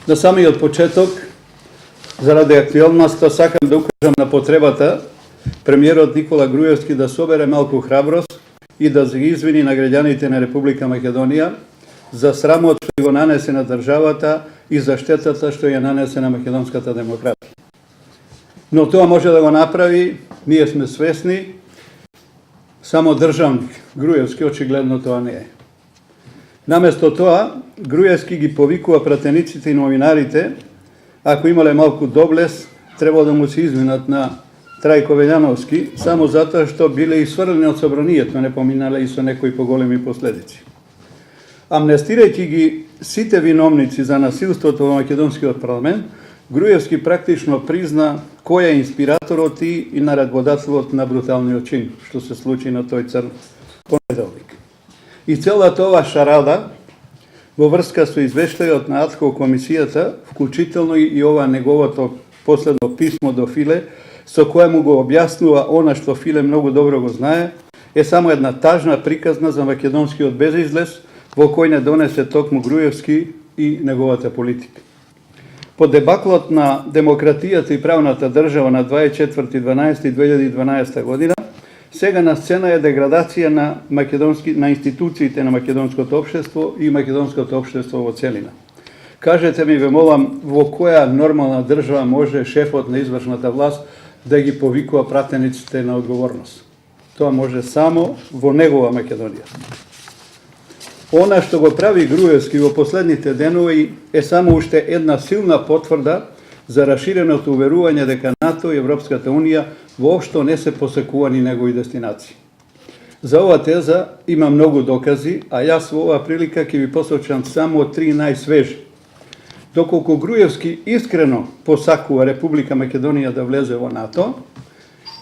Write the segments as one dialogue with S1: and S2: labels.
S1: На самиот почеток, заради актуелноста, сакам да укажам на потребата премиерот Никола Груевски да собере малку храброст и да се извини на граѓаните на Република Македонија за срамот што го нанесе на државата и за штетата што ја нанесе на македонската демократија. Но тоа може да го направи, ние сме свесни, само државник. Груевски очигледно тоа не е. Наместо тоа, Груевски ги повикува пратениците и новинарите, ако имале малку доблес, треба да му се извинат на Трајко Велјановски, само затоа што биле исфрлени од собранието, не поминале и со некои поголеми последици. Амнестирајќи ги сите виновници за насилството во македонскиот парламент, Груевски практично призна кој е инспираторот и наредбодателот на бруталниот чин, што се случи на тој црн понеделник. И целата ова шарада во врска со извештајот на Адхок комисијата, вклучително и ова неговото последно писмо до Филе, со којему го објаснува она што Филе многу добро го знае, е само една тажна приказна за македонскиот безизлез, во кој не донесе токму Груевски и неговата политика. По дебаклот на демократијата и правната држава на 24.12.2012 година, сега на сцена е деградација на институциите на македонското општество и македонското општество во целина. Кажете ми, ве молам, во која нормална држава може шефот на извршната власт да ги повикува пратениците на одговорност? Тоа може само во негова Македонија. Она што го прави Груевски во последните денови е само уште една силна потврда за расширеното уверување дека НАТО и Европската Унија воопшто не се посекувани негови дестинации. За ова теза има многу докази, а јас во оваа прилика ќе ви посочам само 3 најсвежи. Доколку Груевски искрено посакува Република Македонија да влезе во НАТО,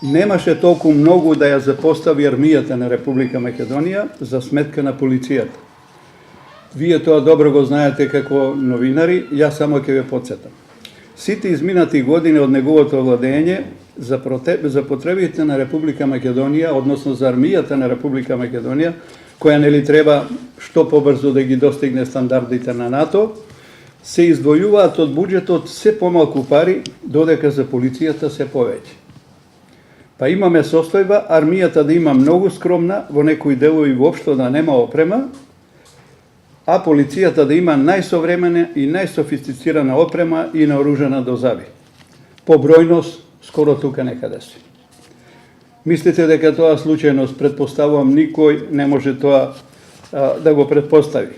S1: немаше толку многу да ја запостави армијата на Република Македонија за сметка на полицијата. Вие тоа добро го знаете како новинари, јас само ќе ве подсетам. Сите изминати години од неговото владење за потребите на Република Македонија, односно за армијата на Република Македонија, која нели треба што побрзо да ги достигне стандардите на НАТО, се издвојуваат од буџетот се помалку пари, додека за полицијата се повеќе. Па имаме состојба армијата да има многу скромна, во некои делови воопшто да нема опрема, а полицијата да има најсовремена и најсофистицирана опрема и наоружена до зави. По бројност, скоро тука некаде си. Мислите дека тоа случајност, предпоставувам, никој не може тоа да го предпостави.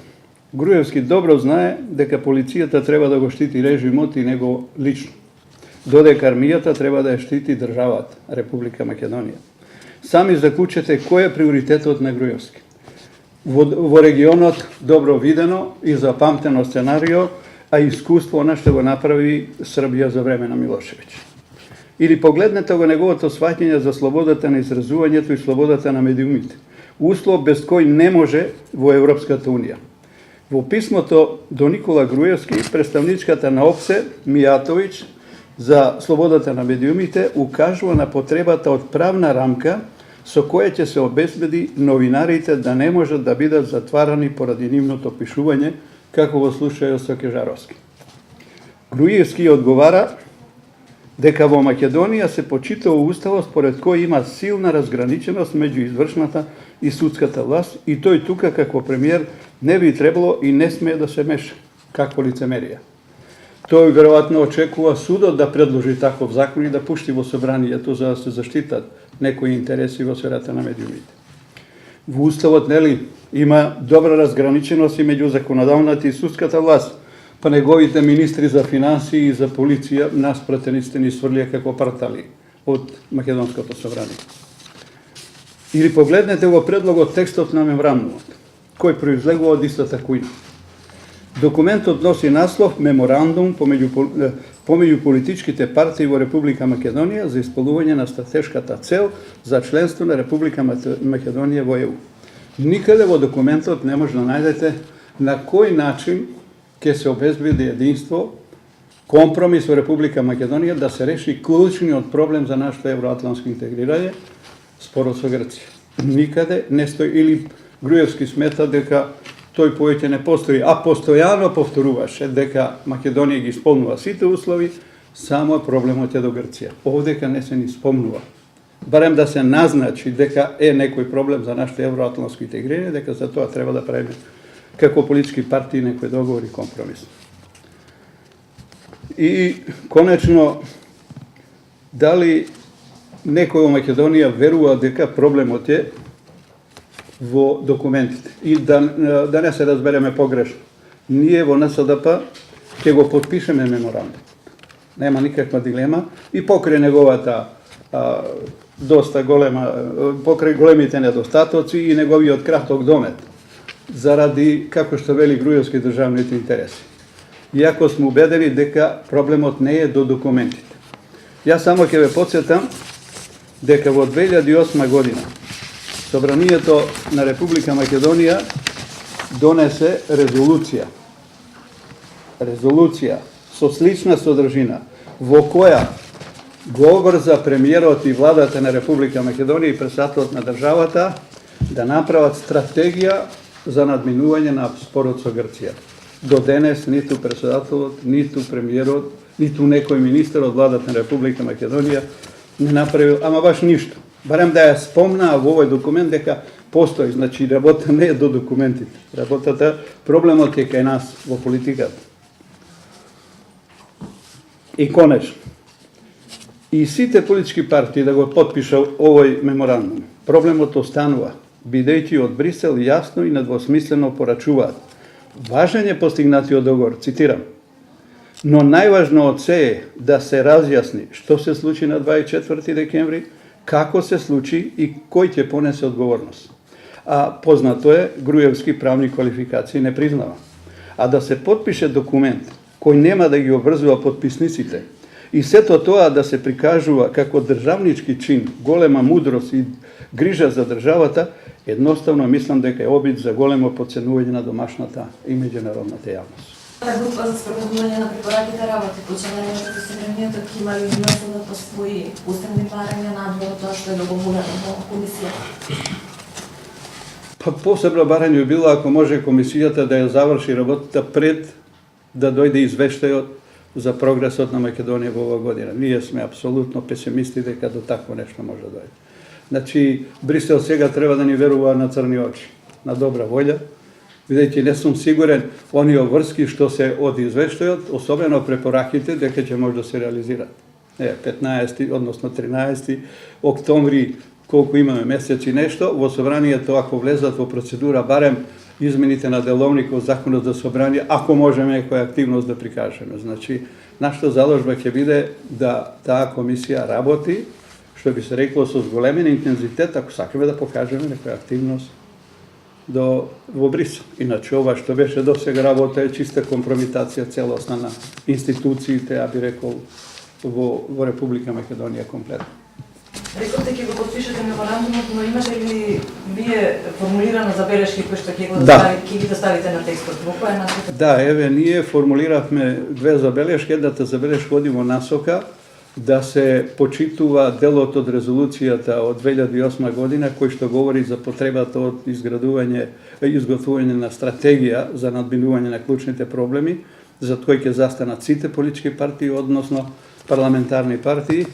S1: Груевски добро знае дека полицијата треба да го штити режимот и него лично, додека армијата треба да ја штити државата, Република Македонија. Сами заклучете кој е приоритетот на Груевски. Во регионот добро видено и запамтено сценарио, а искуство она што го направи Србија за време на Милошевиќ. Или погледнете го неговото сваќање за слободата на изразувањето и слободата на медиумите, услов без кој не може во Европската Унија. Во писмото до Никола Груевски, представничката на ОПСЕ Мијатовиќ за слободата на медиумите укажува на потребата од правна рамка со која ќе се обезбеди новинарите да не можат да бидат затварани поради нивното пишување, како во случајот со Кежаровски. Груевски одговара дека во Македонија се почитува уставот според кој има силна разграниченост меѓу извршната и судската власт и тој тука како премиер не би требало и не смее да се меша, како лицемерија. Тој веројатно очекува судот да предложи таков закон и да пушти во собранието за да се заштитат некои интереси во сферата на медиумите. Во уставот нели има добра разграниченост и меѓу законодавната и судската власт, па неговите министри за финансии и за полиција нас пратениците ни сврлија како партали од македонското собрание. Или погледнете го предлогот текстот на меморандумот, кој произлегува од истата кујна. Документот носи наслов Меморандум помеѓу политичките партии во Република Македонија за исполнување на стратешката цел за членство на Република Македонија во ЕУ. Никаде во документот не може да најдете на кој начин ќе се обезбеди единство, компромис во Република Македонија да се реши клучниот проблем за нашето евроатлантско интегрирање, спорот со Грција. Никаде не стои, или Груевски смета дека тој повеќе не постои, а постојано повторуваше дека Македонија ги исполнува сите услови, само проблемот е до Грција. Овдека не се ни спомнува. Барем да се назначи дека е некој проблем за нашите евроатлантски интегрирање, дека за тоа треба да правиме како политички партии некој договор и компромис. И конечно, дали некој во Македонија верува дека проблемот е во документите. И да не се разбереме погрешно. Ние во НСДП ќе го подпишеме меморандум. Нема никаква дилема и покрај неговата доста голема, покрај големите недостатоци и неговиот краток домет, заради, како што вели Груевски, државните интереси. Иако сме убедени дека проблемот не е до документите. Јас само ќе ве потсетам дека во 2008 година Собранието на Република Македонија донесе резолуција со слична содржина, во која го обрза премиерот и владата на Република Македонија и председателот на државата да направат стратегија за надминување на спорот со Грција. До денес ниту председателот, ниту премиерот, ниту некој министер од владата на Република Македонија не направил, ама баш ништо. Барем да ја спомнаа во овој документ дека постои, значи работа не е до документите. Работата, проблемот е кај нас во политиката. И конечно, и сите политички партии да го подпиша овој меморандум, проблемот останува, бидејќи од Брисел јасно и недвосмислено порачуваат. Важен е постигнатиот договор, цитирам, но најважно од се е да се разјасни што се случи на 24 декември, како се случи и кој ќе понесе одговорност. А познато е, Груевски правни квалификации не признава. А да се подпише документ кој нема да ги обврзува подписниците и сето тоа да се прикажува како државнички чин, голема мудрост и грижа за државата, едноставно мислам дека е обид за големо подценување на домашната и меѓународната јавност.
S2: Група за спроведување на препораките работи по членовите во Собранието ќе има ли внесено по своји уставни барања надвор тоа што е договорено во комисијата?
S1: Па посебно барање би било ако може комисијата да ја заврши работата пред да дојде извештајот за прогресот на Македонија во оваа година. Ние сме апсолутно песимисти дека до такво нешто може да дојде. Значи, Брисел сега треба да ни верува на црни очи, на добра волја, бидејќи не сум сигурен оние врски што се од извештајот, особено препораките, дека ќе може да се реализираат. 15, односно 13 октомври, колку имаме месеци нешто, во собранието ако влезат во процедура барем измените на деловникот, законот за собрание, ако можеме некоја активност да прикажеме. Значи, нашата заложба ќе биде да таа комисија работи, што би се рекло со зголемен интензитет, ако сакаме да покажеме некоја активност во Брисел. Иначе ова што беше до сега работа е чиста компрометација целосна на институциите, а би рекол во Република Македонија комплетно.
S2: Рековте ќе го подпишете меморандумот, но имате ли вие формулирано забелешки кои што ќе ги доставите на текстот? Во која насока?
S1: Да, еве, ние формулиравме две забелешки. Едната забелешка оди во насока да се почитува делот од резолуцијата од 2008 година, кој што говори за потребата од изготвување на стратегија за надминување на клучните проблеми, за кој ќе застанат сите политички партии, односно парламентарни партии,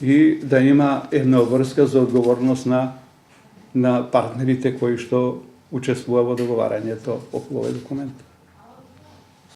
S1: и да има една врска за одговорност на партнерите кои што учествува во договарањето околу овој документ.